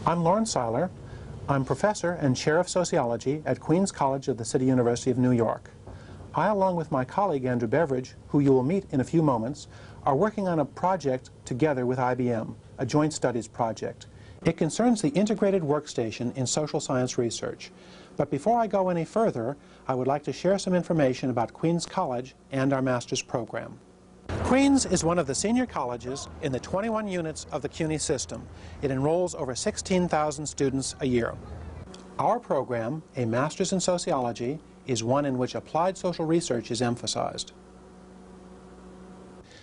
I'm Lawrence Seiler. I'm professor and chair of sociology at Queens College of the City University of New York. I, along with my colleague Andrew Beveridge, who you will meet in a few moments, are working on a project together with IBM, a joint studies project. It concerns the integrated workstation in social science research. But before I go any further, I would like to share some information about Queens College and our master's program. Queens is one of the senior colleges in the 21 units of the CUNY system. It enrolls over 16,000 students a year. Our program, a master's in sociology, is one in which applied social research is emphasized.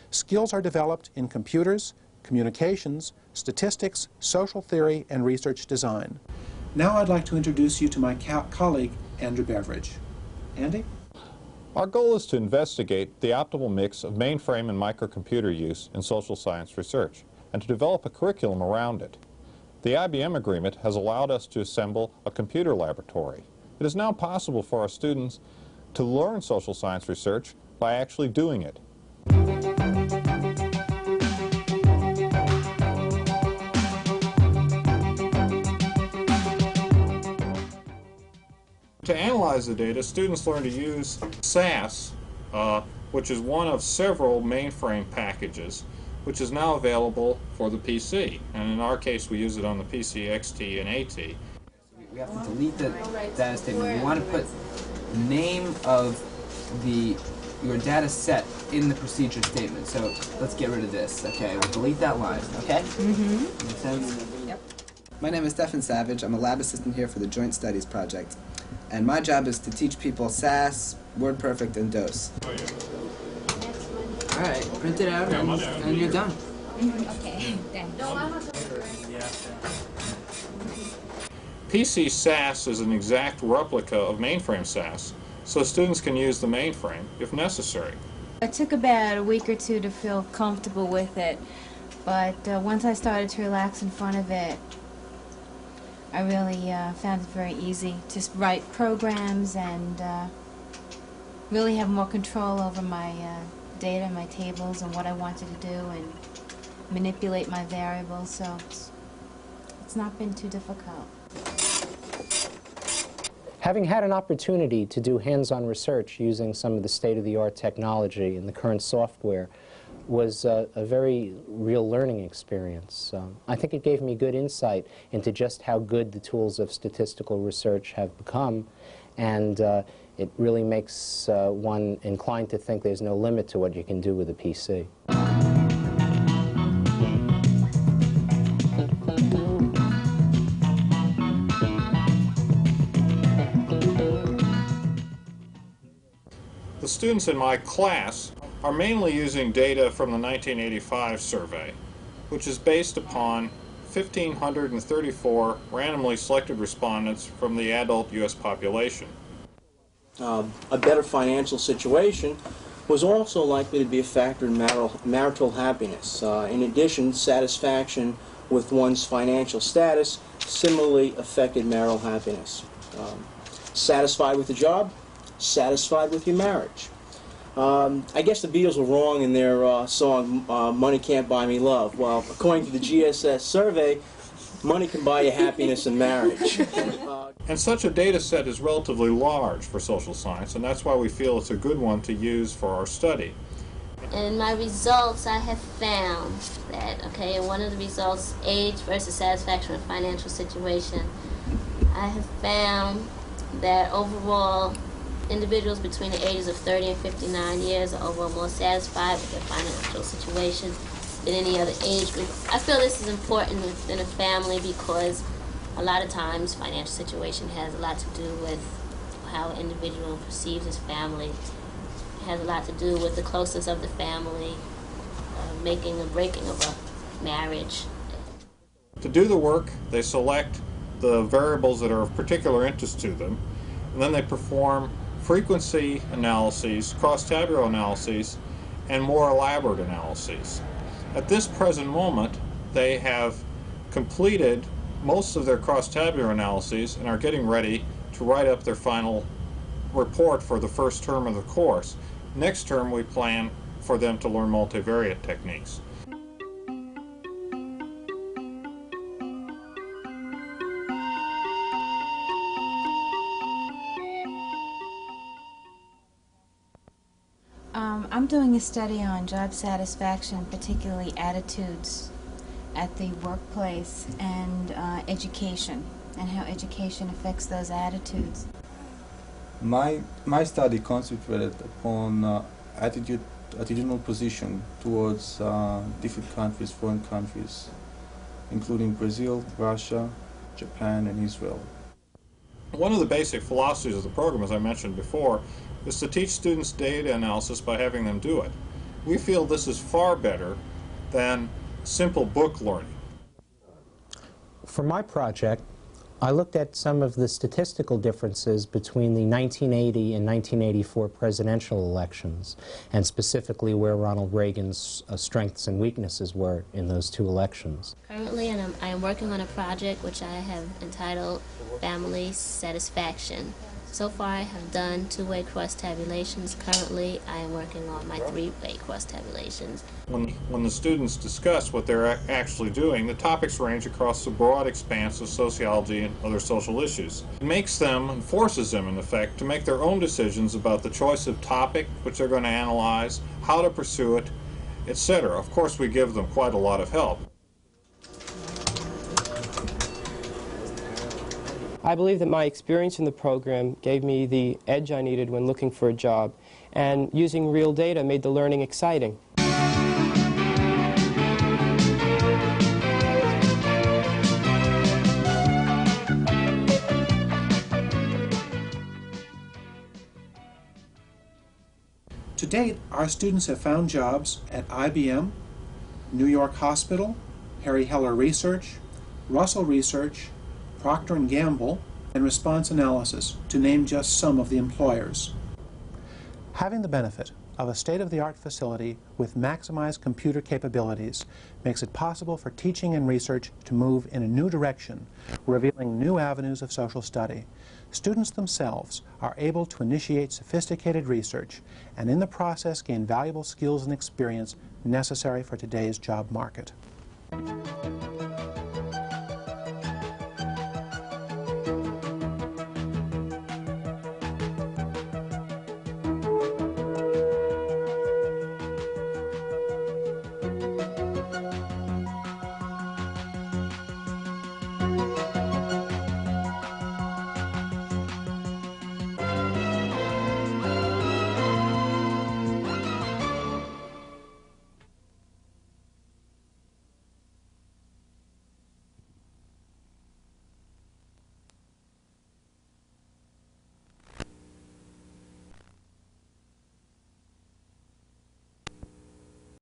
Skills are developed in computers, communications, statistics, social theory, and research design. Now I'd like to introduce you to my colleague, Andrew Beveridge. Andy? Our goal is to investigate the optimal mix of mainframe and microcomputer use in social science research, and to develop a curriculum around it. The IBM agreement has allowed us to assemble a computer laboratory. It is now possible for our students to learn social science research by actually doing it. To analyze the data, students learn to use SAS, which is one of several mainframe packages, which is now available for the PC. And in our case, we use it on the PC, XT, and AT. We have to delete the data statement. We want to put the name of your data set in the procedure statement. So let's get rid of this. Okay, we'll delete that line. Okay? Mm-hmm. Make sense? Yep. My name is Stefan Savage. I'm a lab assistant here for the Joint Studies Project. And my job is to teach people SAS, WordPerfect, and DOS. All right, print it out and you're done. Okay, thanks. PC SAS is an exact replica of mainframe SAS, so students can use the mainframe if necessary. It took about a week or two to feel comfortable with it, but once I started to relax in front of it, I really found it very easy to write programs and really have more control over my data, my tables, and what I wanted to do, and manipulate my variables, so it's not been too difficult. Having had an opportunity to do hands-on research using some of the state-of-the-art technology and the current software was a very real learning experience. I think it gave me good insight into just how good the tools of statistical research have become, and it really makes one inclined to think there's no limit to what you can do with a PC. The students in my class are mainly using data from the 1985 survey, which is based upon 1,534 randomly selected respondents from the adult U.S. population. A better financial situation was also likely to be a factor in marital happiness. In addition, satisfaction with one's financial status similarly affected marital happiness. Satisfied with the job, satisfied with your marriage. I guess the Beatles were wrong in their song, Money Can't Buy Me Love. Well, according to the GSS survey, money can buy you happiness and marriage. And such a data set is relatively large for social science, and that's why we feel it's a good one to use for our study. In my results, I have found that, okay, in one of the results, age versus satisfaction with financial situation, I have found that overall, individuals between the ages of 30 and 59 years are overall more satisfied with their financial situation than any other age group. I feel this is important within a family because a lot of times financial situation has a lot to do with how an individual perceives his family. It has a lot to do with the closeness of the family, making or breaking of a marriage. To do the work, they select the variables that are of particular interest to them, and then they perform frequency analyses, cross-tabular analyses, and more elaborate analyses. At this present moment, they have completed most of their cross-tabular analyses and are getting ready to write up their final report for the first term of the course. Next term, we plan for them to learn multivariate techniques. doing a study on job satisfaction, particularly attitudes at the workplace and education, and how education affects those attitudes. My study concentrated upon attitudinal position towards different countries, foreign countries, including Brazil, Russia, Japan, and Israel. One of the basic philosophies of the program, as I mentioned before, is to teach students data analysis by having them do it. We feel this is far better than simple book learning. For my project, I looked at some of the statistical differences between the 1980 and 1984 presidential elections, and specifically where Ronald Reagan's strengths and weaknesses were in those two elections. Currently, I am working on a project which I have entitled Family Satisfaction. So far, I have done two-way cross-tabulations. Currently, I am working on my three-way cross-tabulations. When the students discuss what they're actually doing, the topics range across the broad expanse of sociology and other social issues. It makes them, and forces them, in effect, to make their own decisions about the choice of topic which they're going to analyze, how to pursue it, etc. Of course, we give them quite a lot of help. I believe that my experience in the program gave me the edge I needed when looking for a job, and using real data made the learning exciting. To date, our students have found jobs at IBM, New York Hospital, Harry Heller Research, Russell Research, Procter & Gamble, and Response Analysis, to name just some of the employers. Having the benefit of a state-of-the-art facility with maximized computer capabilities makes it possible for teaching and research to move in a new direction, revealing new avenues of social study. Students themselves are able to initiate sophisticated research and in the process gain valuable skills and experience necessary for today's job market.